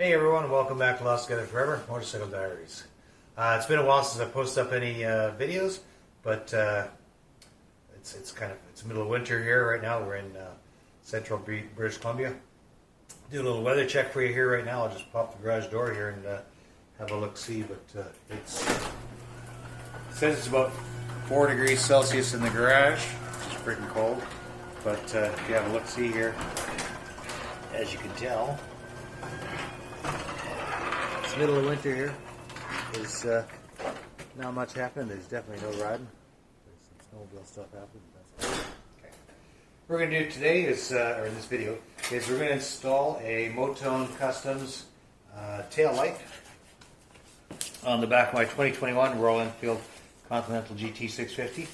Hey everyone, welcome back to Lost Together Forever, Motorcycle Diaries. It's been a while since I posted up any videos, but it's middle of winter here right now. We're in central British Columbia. Do a little weather check for you here right now. I'll just pop the garage door here and have a look-see, but it says it's about 4 degrees Celsius in the garage, which is freaking cold. But if you have a look-see here, as you can tell, it's middle of winter here. There's not much happening. There's definitely no riding. There's some snowmobile stuff happening. Okay. What we're going to do today is, or in this video, is we're going to install a Motone Customs tail light on the back of my 2021 Royal Enfield Continental GT 650.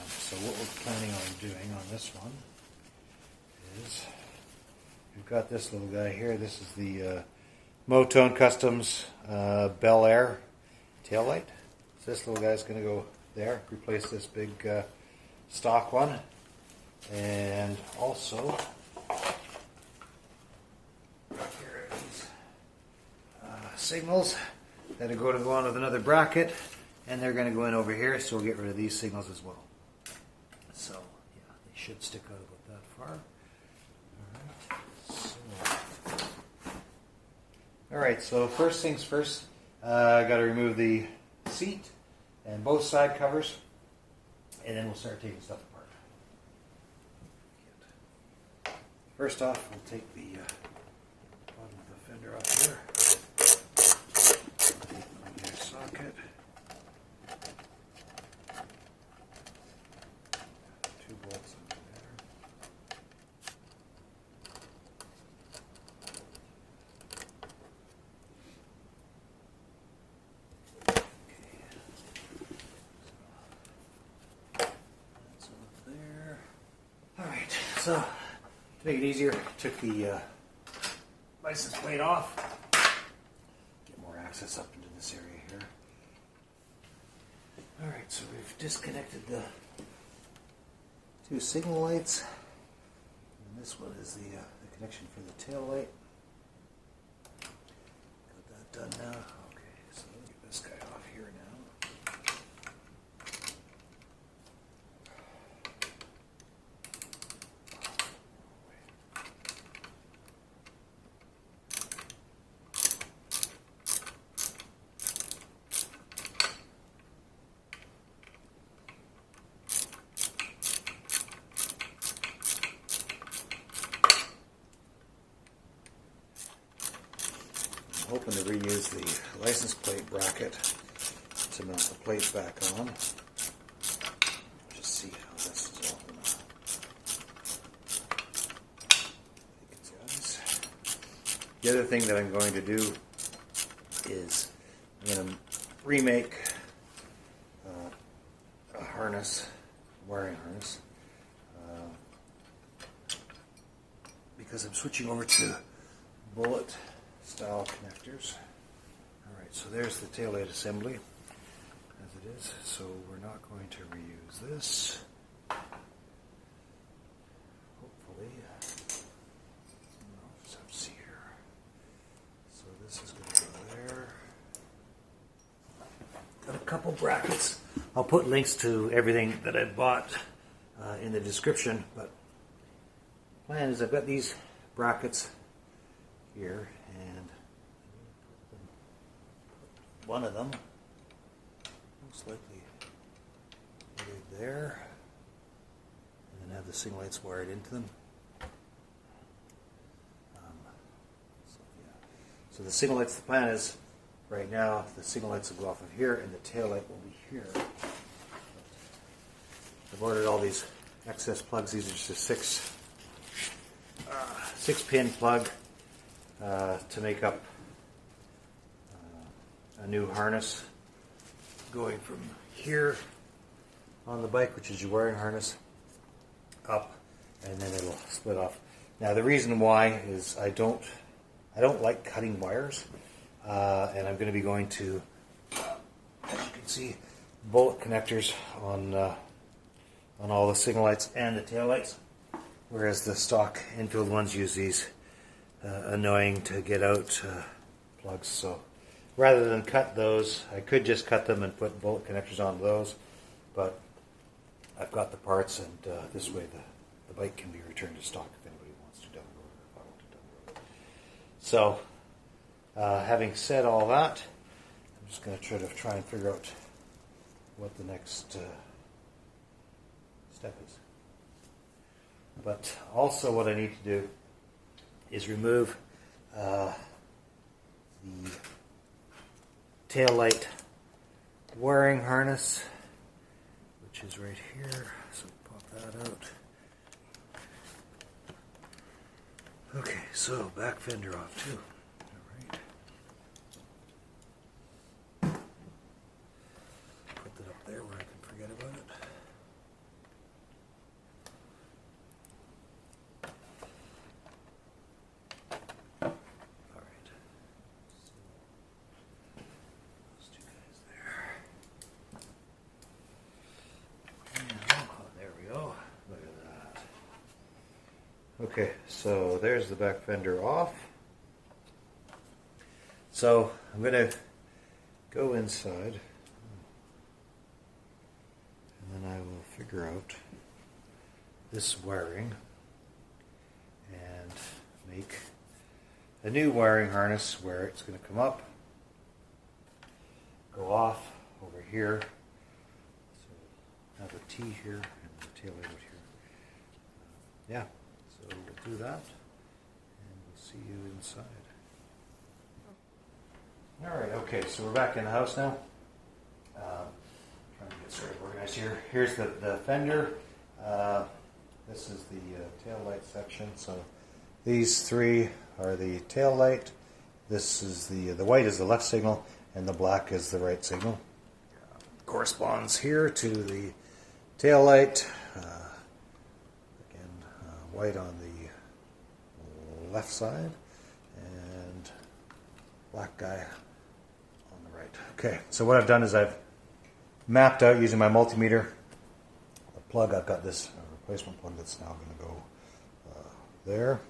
So what we're planning on doing on this one is we've got this little guy here. This is the Motone Customs Bel Air tail light. So this little guy's going to go there, replace this big stock one, and also here are these signals that are going to go on with another bracket, and they're going to go in over here, so we'll get rid of these signals as well. So yeah, they should stick out about that far. Alright, so first things first, I got to remove the seat and both side covers, and then we'll start taking stuff apart. First off, we'll take the bottom of the fender off here, take the rear socket, 2 bolts under there. So, to make it easier, took the license plate off. Get more access up into this area here. Alright, so we've disconnected the 2 signal lights. And this one is the connection for the tail light. Got that done now. Okay, so let me get this guy off here now. Hoping to reuse the license plate bracket to mount the plate back on. Just see how this is all going to take its eyes. The other thing that I'm going to do is I'm going to remake a harness, wiring harness, because I'm switching over to bullet style connectors. Alright, so there's the taillight assembly as it is. So we're not going to reuse this. Hopefully. I'll just have to see here. So this is going to go there. Got a couple brackets. I'll put links to everything that I bought in the description, but the plan is I've got these brackets here, and one of them most likely right there, and then have the signal lights wired into them. So the signal lights, the plan is right now the signal lights will go off of here and the tail light will be here. I've ordered all these excess plugs. These are just a 6-pin plug to make up a new harness going from here on the bike, which is your wiring harness, up, and then it'll split off. Now the reason why is I don't like cutting wires, and I'm going to be going to, as you can see, bullet connectors on all the signal lights and the tail lights, whereas the stock Enfield ones use these annoying to get out plugs. So rather than cut those, I could just cut them and put bolt connectors on those, but I've got the parts, and this way the bike can be returned to stock if anybody wants to down the road, or if I want to down the road. So having said all that, I'm just going to try and figure out what the next step is. But also what I need to do is remove the tail light wiring harness, which is right here. So pop that out. Okay, so back fender off too. Alright. Put that up there where I can forget about it. Alright. So those two guys there. Oh, there we go. Look at that. Okay, so there's the back fender off. So I'm going to go inside, and then I will figure out this wiring and make a new wiring harness where it's going to come up, go off over here, so have a T here and the tail light out here. Yeah, so we'll do that, and we'll see you inside. Alright, okay, so we're back in the house now. Trying to get sort of organized here. Here's the fender. This is the tail light section. So these three are the tail light. This is the white is the left signal, and the black is the right signal. Corresponds here to the tail light. Again, white on the left side, and black guy on the right. Okay, so what I've done is I've mapped out using my multimeter the plug. I've got this replacement plug that's now going to go there.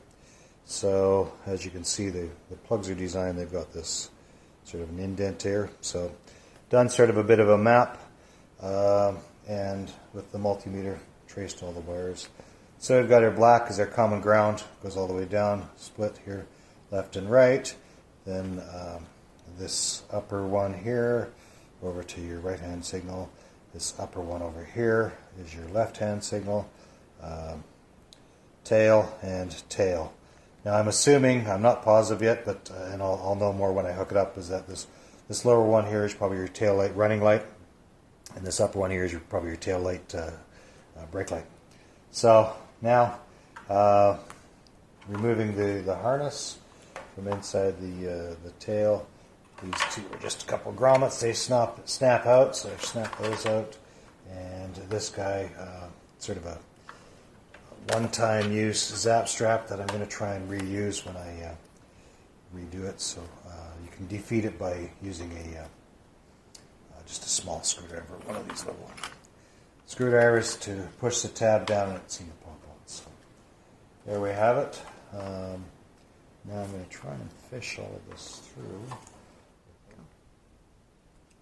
So as you can see, the plugs are designed, they've got this sort of an indent here. So done sort of a bit of a map, and with the multimeter traced all the wires. So we've got our black as our common ground, goes all the way down, split here, left and right. Then this upper one here over to your right hand signal. This upper one over here is your left hand signal. Tail and tail. Now I'm assuming, I'm not positive yet, but and I'll know more when I hook it up, is that this lower one here is probably your tail light running light, and this upper one here is probably your tail light brake light. So now removing the harness from inside the tail. These two are just a couple of grommets. They snap out, so I've snapped those out. And this guy, sort of a one-time use zap strap that I'm going to try and reuse when I redo it. So you can defeat it by using just a small screwdriver, one of these little screwdrivers to push the tab down and it's going to pop on. So there we have it. Now I'm going to try and fish all of this through.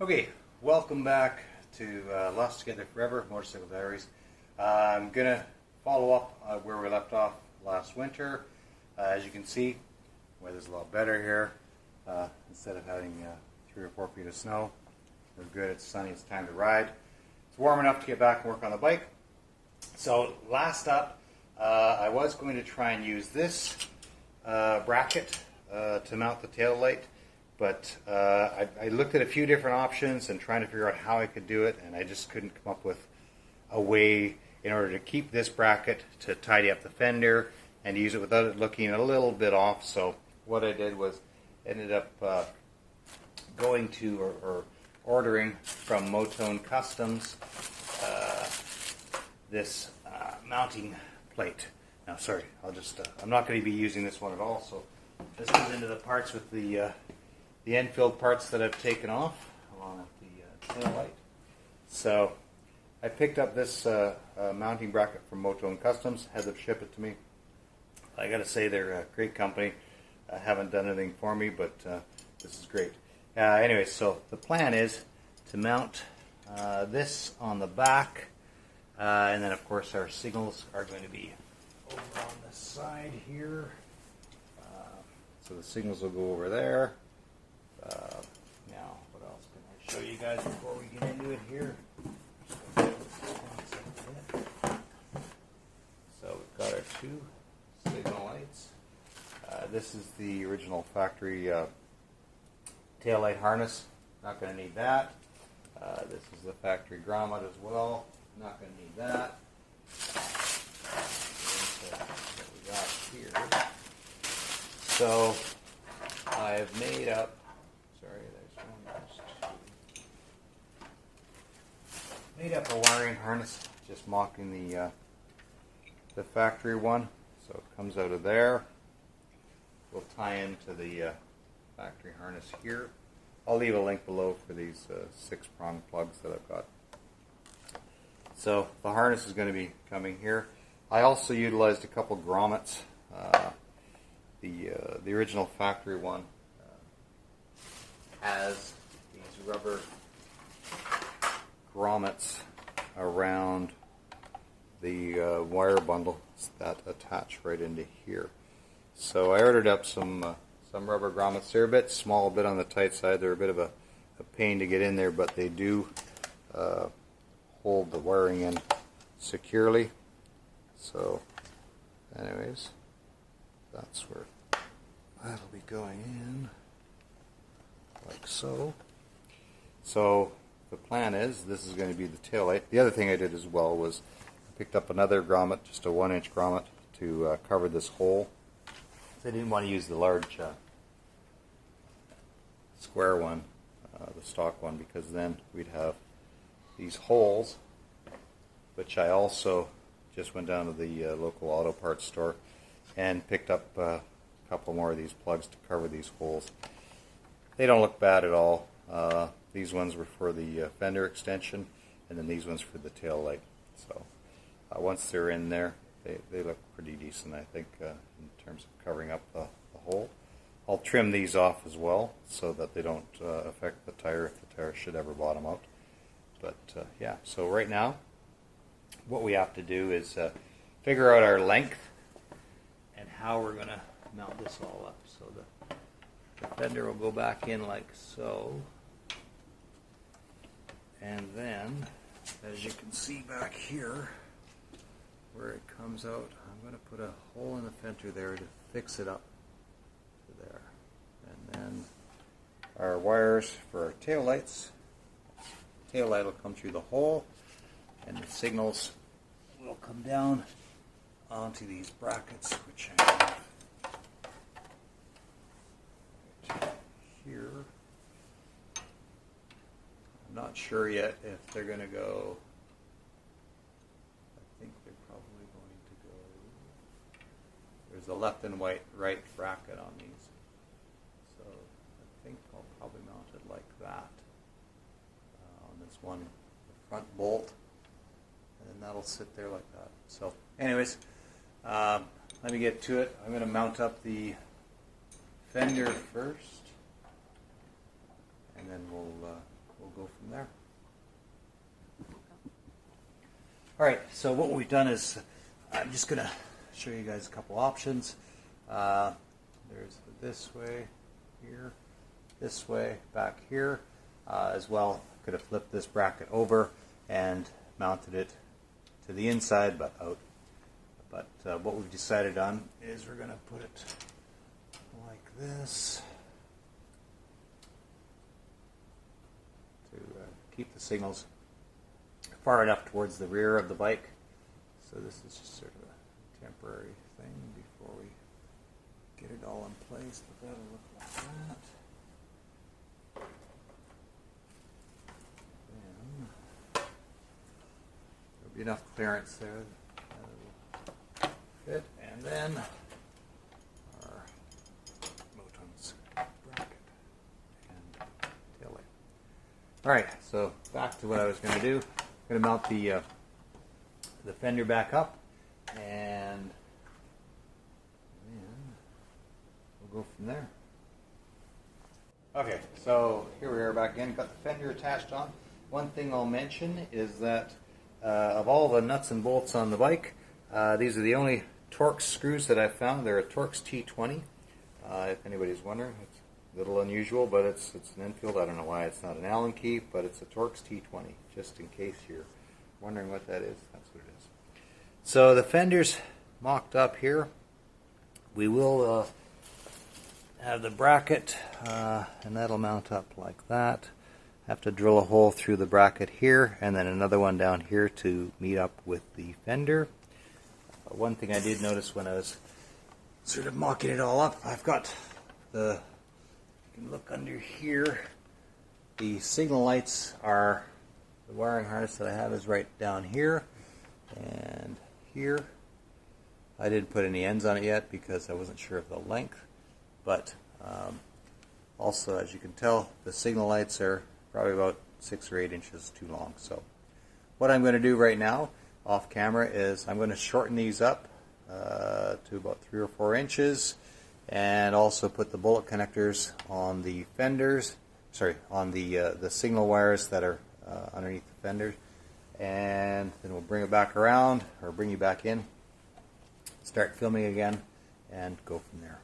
Okay, welcome back to Lost Together Forever, Motorcycle Diaries. I'm going to follow up where we left off last winter. As you can see, weather's a lot better here. Instead of having 3 or 4 feet of snow, we're good, it's sunny, it's time to ride. It's warm enough to get back and work on the bike. So last up, I was going to try and use this bracket to mount the tail light, but I looked at a few different options and trying to figure out how I could do it, and I just couldn't come up with a way in order to keep this bracket to tidy up the fender and use it without it looking a little bit off. So what I did was ended up going to or ordering from Motone Customs this mounting plate. Now, sorry, I'm not going to be using this one at all. So this goes into the parts with the Enfield parts that I've taken off, along with the tail light. So I picked up this mounting bracket from Motone Customs, had them ship it to me. I got to say, they're a great company. haven't done anything for me, but this is great. Anyway, so the plan is to mount this on the back, and then of course our signals are going to be over on the side here. So the signals will go over there. Now, what else can I show you guys before we get into it here? So we've got our two signal lights. This is the original factory tail light harness. Not going to need that. This is the factory grommet as well. Not going to need that. What we got here. So I've made up. Sorry, there's one. There's two. Made up a wiring harness, just mocking the factory one. So it comes out of there. We'll tie into the factory harness here. I'll leave a link below for these 6-prong plugs that I've got. So the harness is going to be coming here. I also utilized a couple grommets. The original factory one has these rubber grommets around the wire bundle that attach right into here. So I ordered up some rubber grommets. They're a bit small, a bit on the tight side. They're a bit of a pain to get in there, but they do hold the wiring in securely. So anyways, that's where that'll be going in, like so. So the plan is this is going to be the tail light. The other thing I did as well was I picked up another grommet, just a 1-inch grommet, to cover this hole. So I didn't want to use the large square one, the stock one, because then we'd have these holes, which I also just went down to the local auto parts store and picked up a couple more of these plugs to cover these holes. They don't look bad at all. These ones were for the fender extension, and then these ones for the tail light. So once they're in there, they look pretty decent, I think, in terms of covering up the hole. I'll trim these off as well so that they don't affect the tire if the tire should ever bottom out. But yeah, so right now what we have to do is figure out our length and how we're going to mount this all up. So the fender will go back in like so, and then as you can see back here where it comes out, I'm going to put a hole in the fender there to fix it up to there. And then our wires for our tail lights. Tail light will come through the hole, and the signals will come down onto these brackets, which I have right here. I'm not sure yet if they're going to go. I think they're probably going to go. There's a left and right bracket on these, so I think I'll probably mount it like that. This one, the front bolt, and then that'll sit there like that. So anyways, let me get to it. I'm going to mount up the fender first, and then we'll go from there. Alright, so what we've done is I'm just going to show you guys a couple options. There's this way here, this way back here, as well. Could have flipped this bracket over and mounted it to the inside but out. But what we've decided on is we're going to put it like this to keep the signals far enough towards the rear of the bike. So this is just sort of a temporary thing before we get it all in place, but that'll look like that. Enough clearance there that will fit, and then our Motone's bracket and tail light. Alright, so back to what I was going to do. I'm going to mount the fender back up, and then we'll we'll go from there. Okay, so here we are back again. Got the fender attached on. One thing I'll mention is that of all the nuts and bolts on the bike, these are the only Torx screws that I've found. They're a Torx T20. If anybody's wondering, it's a little unusual, but it's an Enfield. I don't know why it's not an Allen key, but it's a Torx T20, just in case you're wondering what that is. That's what it is. So the fender's mocked up here. We will have the bracket, and that'll mount up like that. Have to drill a hole through the bracket here, and then another one down here to meet up with the fender. One thing I did notice when I was sort of mocking it all up, I've got you can look under here, the signal lights are, the wiring harness that I have is right down here and here. I didn't put any ends on it yet because I wasn't sure of the length, but also, as you can tell, the signal lights are probably about 6 or 8 inches too long. So what I'm going to do right now off camera is I'm going to shorten these up to about 3 or 4 inches, and also put the bullet connectors on the fenders, on the signal wires that are underneath the fenders, and then we'll bring it back around, or bring you back in, start filming again, and go from there.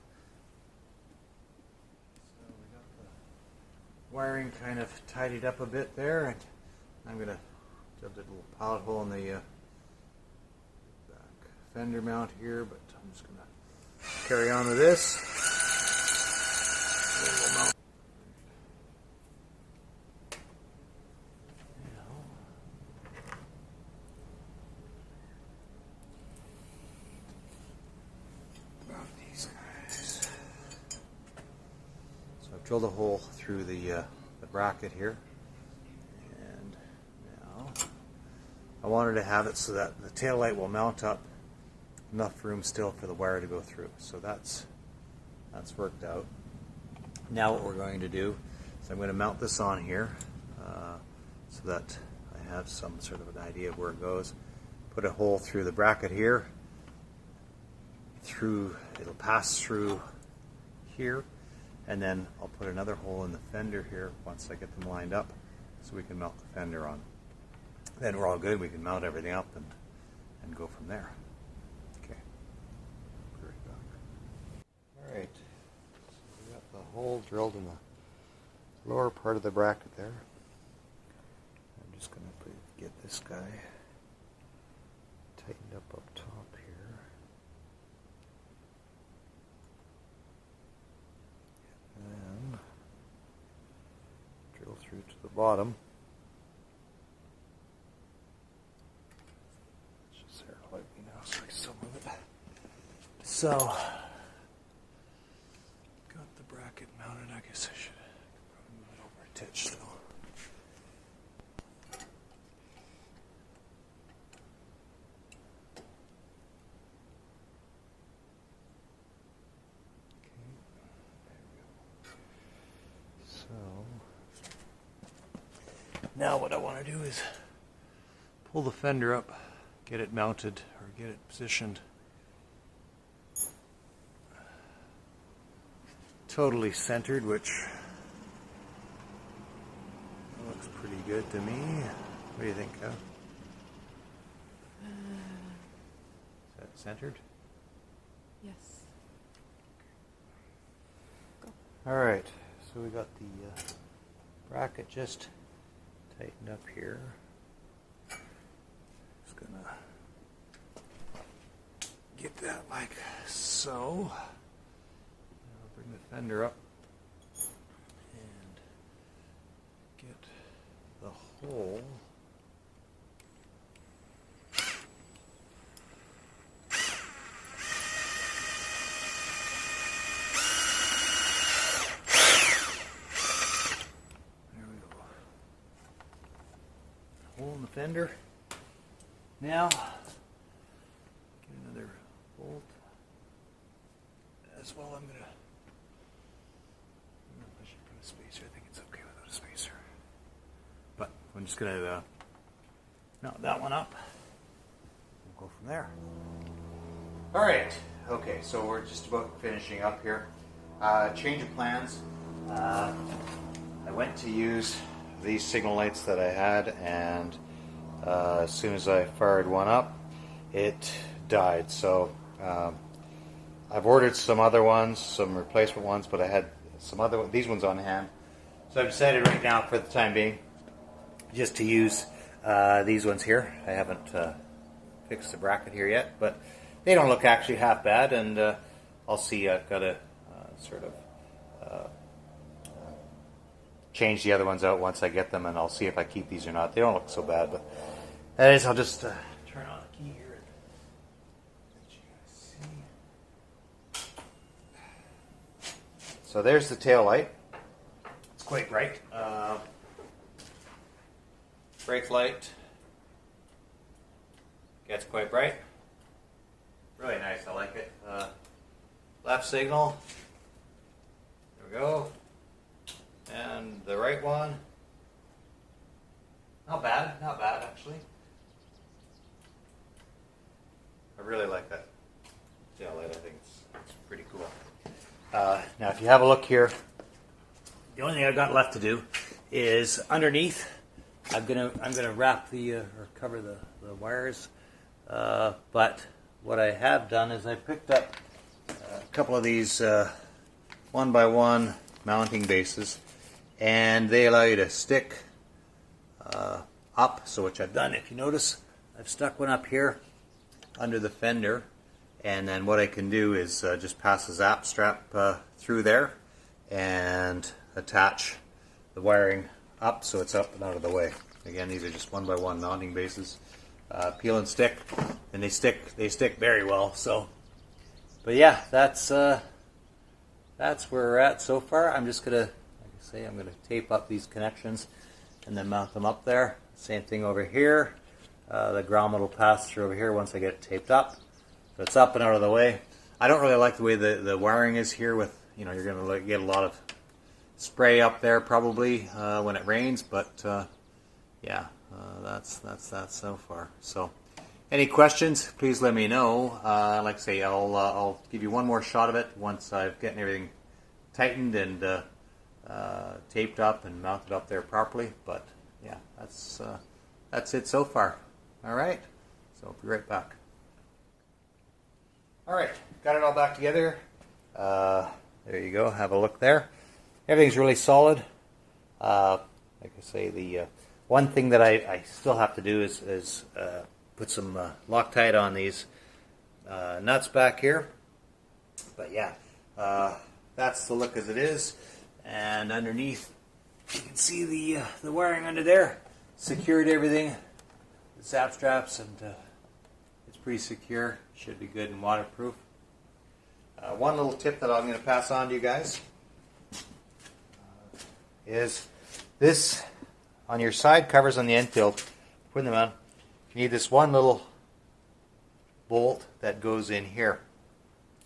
So we got the wiring kind of tidied up a bit there, and I'm going to jump that little pilot hole in the back fender mount here, but I'm just going to carry on with this. Drill the hole through the bracket here, and now I wanted to have it so that the tail light will mount up, enough room still for the wire to go through. So that's worked out. Now what we're going to do is I'm going to mount this on here so that I have some sort of an idea of where it goes. Put a hole through the bracket here, it'll pass through here, and then I'll put another hole in the fender here once I get them lined up so we can mount the fender on. Then we're all good. We can mount everything up and go from there. Okay. Put it back. All right. So we got the hole drilled in the lower part of the bracket there. I'm just going to get this guy tightened up top here. And drill through to the bottom. It's just there to light me now so I can still move it. So, got the bracket mounted. I guess I should probably move it over a titch though. Now what I want to do is pull the fender up, get it mounted, or get it positioned totally centered, which looks pretty good to me. What do you think, Kev? Is that centered? Yes. Go. All right, so we got the bracket just tightened up here. Just gonna get that like so. I'll bring the fender up and get the hole. Hole in the fender. Now, get another bolt. As well, I don't know if I should put a spacer. I think it's okay without a spacer. But I'm just going to mount that one up. We'll go from there. Alright, okay, so we're just about finishing up here. Change of plans. I went to use these signal lights that I had, and as soon as I fired one up, it died. So I've ordered some other ones, some replacement ones, but I had these ones on hand. So I've decided right now, for the time being, just to use these ones here. I haven't fixed the bracket here yet, but they don't look actually half bad, and I'll see. I've got to sort of change the other ones out once I get them, and I'll see if I keep these or not. They don't look so bad, but anyways, I'll just turn on the key here and let you guys see. So there's the tail light. It's quite bright. Brake light gets quite bright. Really nice. I like it. Left signal. There we go. And the right one. Not bad actually. I really like that tail light. I think it's pretty cool. Now, if you have a look here, the only thing I've got left to do is underneath. I'm gonna wrap or cover the wires. But what I have done is I picked up a couple of these 1x1 mounting bases, and they allow you to stick up. So which I've done. If you notice, I've stuck one up here under the fender, and then what I can do is just pass a zap strap through there and attach the wiring up so it's up and out of the way. Again, these are just 1x1 mounting bases. Peel and stick, and they stick very well. So, but yeah, that's where we're at so far. I'm just gonna, like I say, I'm gonna tape up these connections and then mount them up there. Same thing over here. The grommet will pass through over here once I get it taped up. So it's up and out of the way. I don't really like the way the wiring is here. With you're gonna get a lot of spray up there probably when it rains, but yeah. That's that so far. So, any questions? Please let me know. Like I say, I'll give you one more shot of it once I've gotten everything tightened and taped up and mounted up there properly. But yeah, that's it so far. All right. So I'll be right back. All right, got it all back together. There you go. Have a look there. Everything's really solid. Like I say, the one thing that I still have to do is put some Loctite on these nuts back here. But yeah, that's the look as it is. And underneath, you can see the wiring under there. Secured everything, the zap straps, and it's pretty secure. Should be good and waterproof. One little tip that I'm going to pass on to you guys is this. On your side covers on the Enfield, putting them on, you need this one little bolt that goes in here.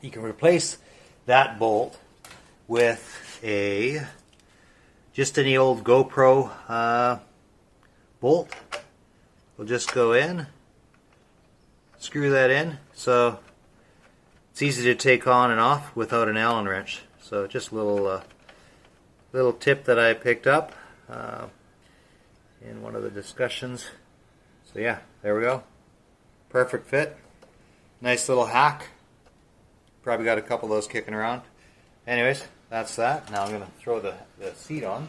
You can replace that bolt with just any old GoPro bolt. We'll just go in, screw that in, so it's easy to take on and off without an Allen wrench. So just a little tip that I picked up in one of the discussions. So yeah, there we go. Perfect fit. Nice little hack. Probably got a couple of those kicking around. Anyways, that's that. Now I'm going to throw the seat on.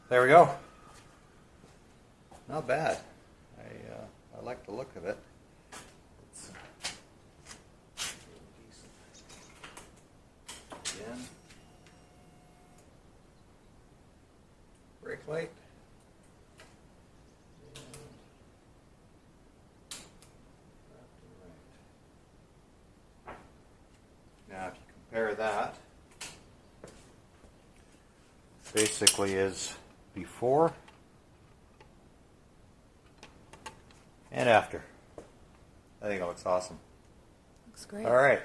There we go. Not bad. I like the look of it. It's decent. Again. Brake light. Now if you compare that, basically is before and after. I think it looks awesome. Looks great. All right.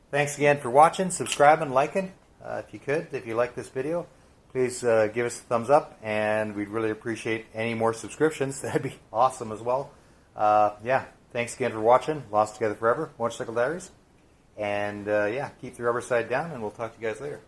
Thanks again for watching, subscribing, liking. If you could, if you like this video, please give us a thumbs up, and we'd really appreciate any more subscriptions. That'd be awesome as well. Yeah, thanks again for watching. Lost Together Forever, Motorcycle Diaries. And yeah, keep the rubber side down, and we'll talk to you guys later.